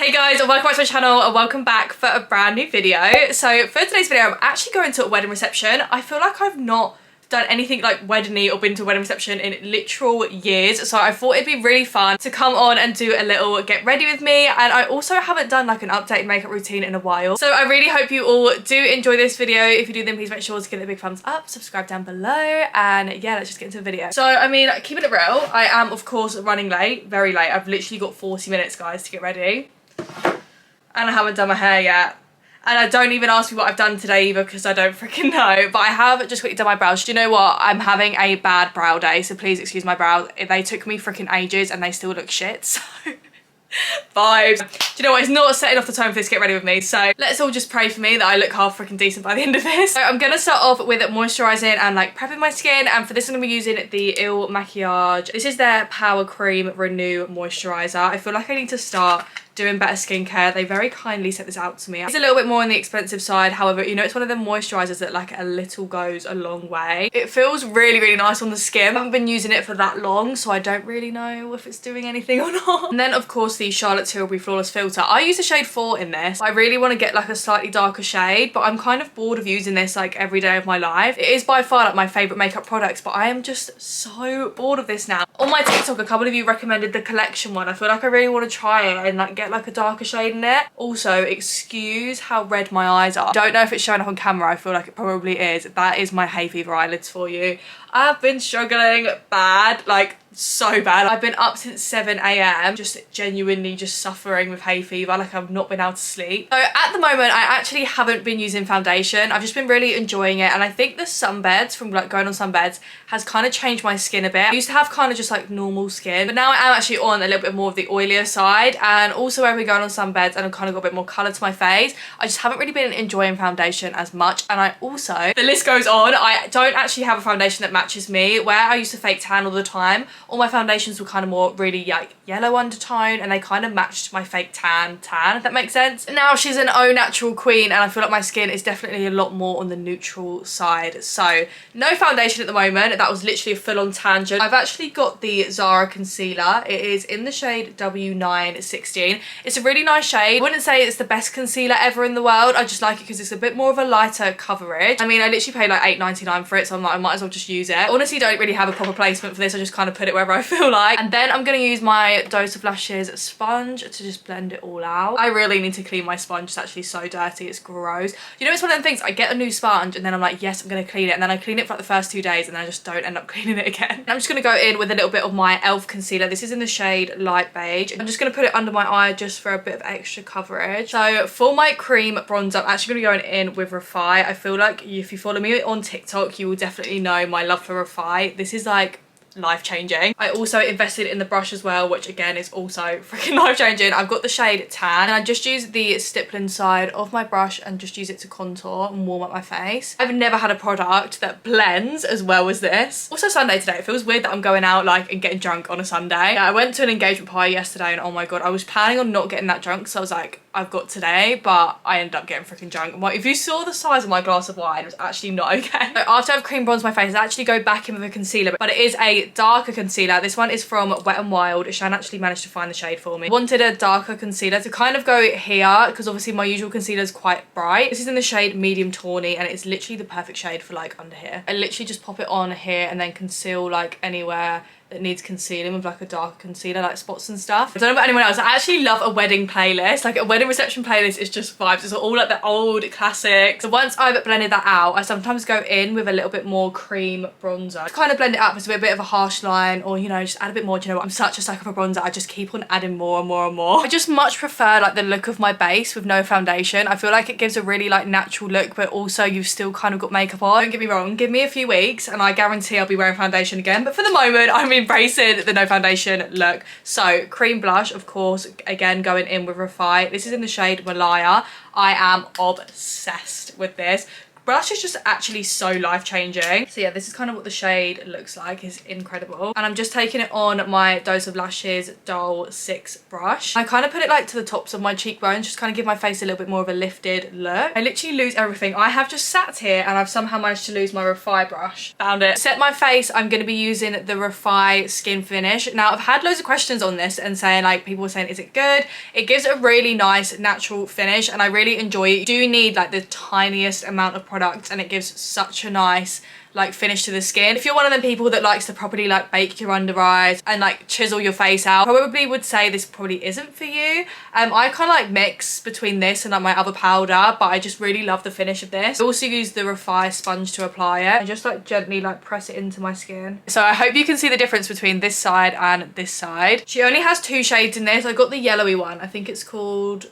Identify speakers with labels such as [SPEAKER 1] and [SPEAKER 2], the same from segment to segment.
[SPEAKER 1] Hey guys, and welcome back to my channel and welcome back for a brand new video. So for today's video, I'm actually going to a wedding reception. I feel like I've not done anything like wedding-y or been to a wedding reception in literal years, so I thought it'd be really fun to come on and do a little get ready with me. And I also haven't done like an updated makeup routine in a while, so I really hope you all do enjoy this video. If you do, then please make sure to give it a big thumbs up, subscribe down below, and yeah, let's just get into the video. So I mean, keeping it real, I am of course running late, very late. I've literally got 40 minutes guys to get ready, and I haven't done my hair yet. And I don't even ask me what I've done today either because I don't freaking know. But I have just quickly done my brows. Do you know what? I'm having a bad brow day, so please excuse my brows. They took me freaking ages and they still look shit, so vibes. Do you know what? It's not setting off the tone for this get ready with me, so let's all just pray for me that I look half freaking decent by the end of this. So I'm gonna start off with moisturising and like prepping my skin, and for this I'm gonna be using the Il Makiage. This is their Power Cream Renew Moisturiser. I feel like I need to start doing better skincare. They very kindly sent this out to me. It's a little bit more on the expensive side, however, you know, it's one of them moisturisers that like a little goes a long way. It feels really, really nice on the skin. I haven't been using it for that long, so I don't really know if it's doing anything or not. And then of course the Charlotte Tilbury Flawless Filter. I use the shade 4 in this. I really want to get like a slightly darker shade, but I'm kind of bored of using this like every day of my life. It is by far like my favourite makeup products, but I am just so bored of this now. On my TikTok, a couple of you recommended the collection one. I feel like I really want to try it and like get like a darker shade in it. Also, excuse how red my eyes are. Don't know if it's showing up on camera. I feel like it probably is. That is my hay fever eyelids for you. I've been struggling bad, like so bad. I've been up since 7 AM, just genuinely just suffering with hay fever. Like I've not been able to sleep. So at the moment, I actually haven't been using foundation. I've just been really enjoying it. And I think the sunbeds from like going on sunbeds has kind of changed my skin a bit. I used to have kind of just like normal skin, but now I am actually on a little bit more of the oilier side. And also where we're going on sunbeds and I've kind of got a bit more colour to my face, I just haven't really been enjoying foundation as much. And I also, the list goes on, I don't actually have a foundation that matches me. Where I used to fake tan all the time, all my foundations were kind of more really like yellow undertone, and they kind of matched my fake tan, if that makes sense. Now she's an au natural queen, and I feel like my skin is definitely a lot more on the neutral side. So no foundation at the moment. That was literally a full-on tangent. I've actually got the Zara Concealer. It is in the shade W916. It's a really nice shade. I wouldn't say it's the best concealer ever in the world. I just like it because it's a bit more of a lighter coverage. I mean, I literally paid like $8.99 for it, so I'm like, I might as well just use it. I honestly don't really have a proper placement for this. I just kind of put it wherever I feel like. And then I'm going to use my Dose of Lashes sponge to just blend it all out. I really need to clean my sponge. It's actually so dirty. It's gross. You know, it's one of them things, I get a new sponge and then I'm like, yes, I'm going to clean it. And then I clean it for like the first 2 days and then I just don't end up cleaning it again. And I'm just going to go in with a little bit of my e.l.f. concealer. This is in the shade Light Beige. I'm just going to put it under my eye just for a bit of extra coverage. So for my cream bronzer, I'm actually going to go in with Refi. I feel like if you follow me on TikTok, you will definitely know my love for Refi. This is like life-changing. I also invested in the brush as well, which again is also freaking life-changing. I've got the shade Tan, and I just use the stippling side of my brush and just use it to contour and warm up my face. I've never had a product that blends as well as this. Also Sunday today, it feels weird that I'm going out like and getting drunk on a Sunday. I went to an engagement party yesterday and oh my god, I was planning on not getting that drunk, so I was like, I've got today, but I ended up getting freaking drunk. If you saw the size of my glass of wine, it was actually not okay. So after I've cream bronzed my face, I actually go back in with a concealer, but it is a darker concealer. This one is from Wet n Wild. Shan actually managed to find the shade for me. Wanted a darker concealer to kind of go here, because obviously my usual concealer is quite bright. This is in the shade Medium Tawny, and it's literally the perfect shade for like under here. I literally just pop it on here and then conceal like anywhere that needs concealing with like a dark concealer, like spots and stuff. I don't know about anyone else, I actually love a wedding playlist. Like a wedding reception playlist is just vibes. It's all like the old classics. So once I've blended that out, I sometimes go in with a little bit more cream bronzer to kind of blend it up. It's a bit of a harsh line, or you know, just add a bit more. Do you know what? I'm such a sucker for bronzer. I just keep on adding more and more and more. I just much prefer like the look of my base with no foundation. I feel like it gives a really like natural look, but also you've still kind of got makeup on. Don't get me wrong, give me a few weeks and I guarantee I'll be wearing foundation again, but for the moment I'm embracing the no foundation look. So cream blush, of course, again going in with Refi. This is in the shade Malaya. I am obsessed with this. Blush is just actually so life-changing. So yeah, this is kind of what the shade looks like. It's incredible. And I'm just taking it on my Dose of Lashes Doll 6 brush. I kind of put it like to the tops of my cheekbones, just kind of give my face a little bit more of a lifted look. I literally lose everything. I have just sat here and I've somehow managed to lose my Refi brush. Found it. Set my face, I'm going to be using the Refi Skin Finish. Now, I've had loads of questions on this and saying, like, people were saying, is it good? It gives a really nice natural finish and I really enjoy it. You do need like the tiniest amount of product and it gives such a nice like finish to the skin. If you're one of them people that likes to properly like bake your under eyes and like chisel your face out, probably would say this probably isn't for you. I kind of like mix between this and like my other powder, but I just really love the finish of this. I also use the Refi sponge to apply it and just like gently like press it into my skin. So I hope you can see the difference between this side and this side. She only has 2 shades in this. I got the yellowy one. I think it's called...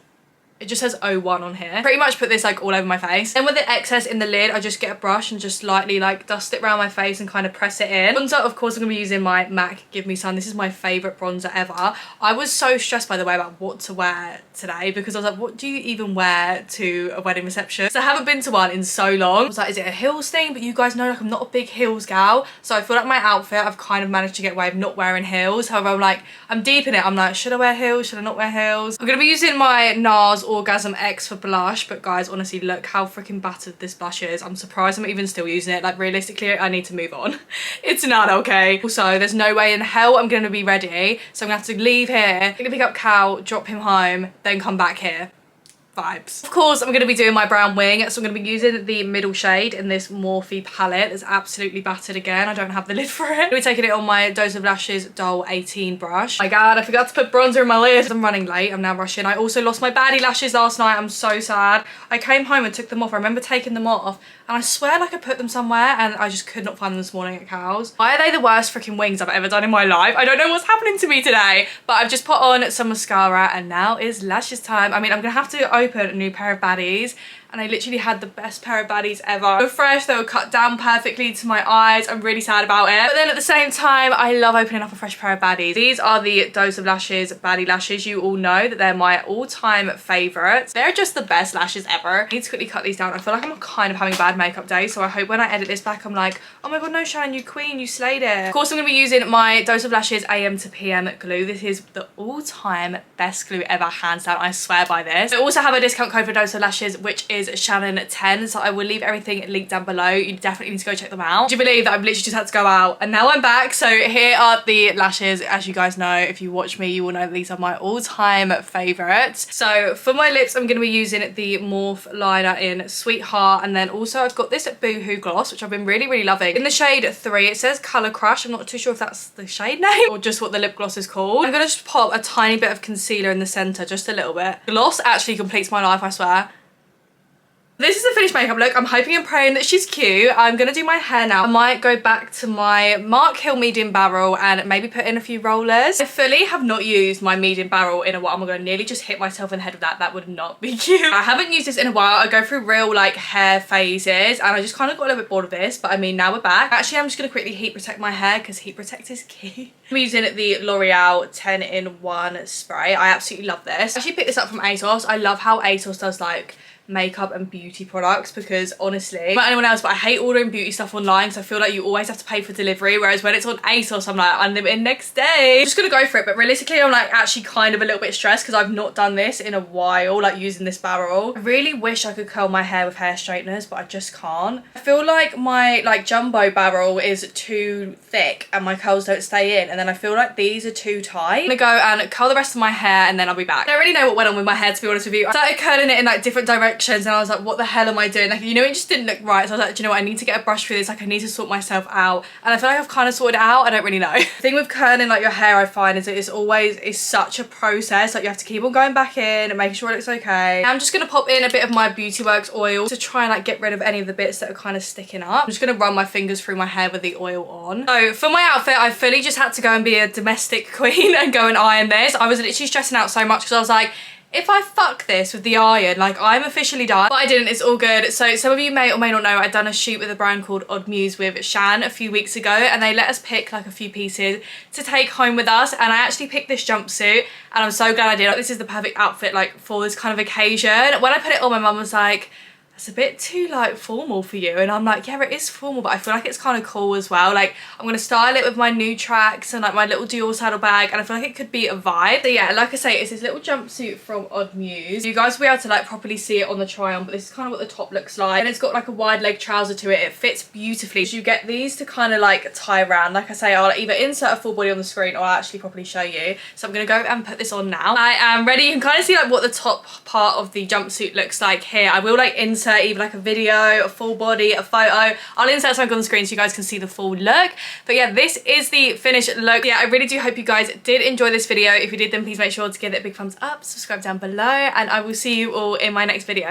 [SPEAKER 1] It just says 01 on here. Pretty much put this like all over my face. Then with the excess in the lid, I just get a brush and just lightly like dust it around my face and kind of press it in. Bronzer, of course, I'm gonna be using my MAC Give Me Sun. This is my favorite bronzer ever. I was so stressed, by the way, about what to wear today because I was like, what do you even wear to a wedding reception? So I haven't been to one in so long. I was like, is it a heels thing? But you guys know like I'm not a big heels gal. So I feel like my outfit, I've kind of managed to get away with not wearing heels. However, I'm like, I'm deep in it. I'm like, should I wear heels? Should I not wear heels? I'm gonna be using my NARS Orgasm X for blush, but guys, honestly, look how freaking battered this blush is. I'm surprised I'm even still using it. Like, realistically, I need to move on. It's not okay. Also, there's no way in hell I'm gonna be ready, so I'm gonna have to leave here, I'm gonna pick up Cal, drop him home, then come back here. Vibes. Of course, I'm going to be doing my brown wing, so I'm going to be using the middle shade in this Morphe palette. It's absolutely battered again. I don't have the lid for it. I'm going to be taking it on my Dose of Lashes Doll 18 brush. Oh my god, I forgot to put bronzer in my lid. I'm running late. I'm now rushing. I also lost my baddie lashes last night. I'm so sad. I came home and took them off. I remember taking them off and I swear like I put them somewhere and I just could not find them this morning at Cal's. Why are they the worst freaking wings I've ever done in my life? I don't know what's happening to me today, but I've just put on some mascara and now is lashes time. I mean, I'm going to have to open a new pair of baddies and I literally had the best pair of baddies ever. They were fresh, they were cut down perfectly to my eyes. I'm really sad about it. But then at the same time, I love opening up a fresh pair of baddies. These are the Dose of Lashes baddie lashes. You all know that they're my all-time favourites. They're just the best lashes ever. I need to quickly cut these down. I feel like I'm kind of having a bad makeup day, so I hope when I edit this back, I'm like, oh my god, no, Shannon, you queen, you slayed it. Of course, I'm going to be using my Dose of Lashes AM to PM glue. This is the all-time best glue ever, hands down. I swear by this. I also have a discount code for Dose of Lashes, which is Shannon10. So I will leave everything linked down below. You definitely need to go check them out. Do you believe that I've literally just had to go out and now I'm back? So here are the lashes. As you guys know, if you watch me, you will know that these are my all-time favorites. So for my lips, I'm going to be using the Morphe liner in Sweetheart, and then also I've got this Boohoo gloss, which I've been really loving. In the shade 3, it says Colour Crush. I'm not too sure if that's the shade name or just what the lip gloss is called. I'm going to just pop a tiny bit of concealer in the centre, just a little bit. Gloss actually completes my life, I swear. This is the finished makeup look. I'm hoping and praying that she's cute. I'm gonna do my hair now. I might go back to my Mark Hill medium barrel and maybe put in a few rollers. I fully have not used my medium barrel in a while. I'm gonna nearly just hit myself in the head with that. That would not be cute. I haven't used this in a while. I go through real like hair phases and I just kind of got a little bit bored of this, but I mean, now we're back. Actually, I'm just gonna quickly heat protect my hair because heat protect is key. I'm using the L'Oreal 10-in-1 spray. I absolutely love this. I actually picked this up from ASOS. I love how ASOS does like makeup and beauty products, because honestly, not anyone else, but I hate ordering beauty stuff online because I feel like you always have to pay for delivery, whereas when it's on ASOS, I'm like, unlimited next day. I'm just gonna go for it, but realistically, I'm like actually kind of a little bit stressed because I've not done this in a while, like using this barrel. I really wish I could curl my hair with hair straighteners, but I just can't. I feel like my like jumbo barrel is too thick and my curls don't stay in, and then I feel like these are too tight. I'm gonna go and curl the rest of my hair and then I'll be back. I don't really know what went on with my hair, to be honest with you. I started curling it in like different directions and I was like, what the hell am I doing? Like, you know, it just didn't look right. So I was like, do you know what? I need to get a brush through this. Like, I need to sort myself out. And I feel like I've kind of sorted it out. I don't really know. The thing with curling like your hair, I find, is it's such a process. Like, you have to keep on going back in and making sure it looks okay. I'm just gonna pop in a bit of my Beauty Works oil to try and like get rid of any of the bits that are kind of sticking up. I'm just gonna run my fingers through my hair with the oil on. So for my outfit, I fully just had to go and be a domestic queen and go and iron this. I was literally stressing out so much because I was like, if I fuck this with the iron, like, I'm officially done. But I didn't, it's all good. So some of you may or may not know, I'd done a shoot with a brand called Odd Muse with Shan a few weeks ago, and they let us pick like a few pieces to take home with us, and I actually picked this jumpsuit, and I'm so glad I did. Like, this is the perfect outfit like for this kind of occasion. When I put it on, my mum was like, it's a bit too like formal for you, and I'm like, yeah, it is formal, but I feel like it's kind of cool as well. Like, I'm gonna style it with my new tracks and like my little dual saddle bag, and I feel like it could be a vibe. So yeah, like I say, it's this little jumpsuit from Odd Muse. You guys will be able to like properly see it on the try on, but this is kind of what the top looks like, and it's got like a wide leg trouser to it. It fits beautifully. So you get these to kind of like tie around. Like I say, I'll either insert a full body on the screen or I'll actually properly show you. So I'm gonna go and put this on now. I am ready. You can kind of see like what the top part of the jumpsuit looks like here. I will like insert either like a video, a full body, a photo. I'll insert something on the screen so you guys can see the full look. But yeah, this is the finished look. Yeah, I really do hope you guys did enjoy this video. If you did, then please make sure to give it a big thumbs up, subscribe down below, and I will see you all in my next video.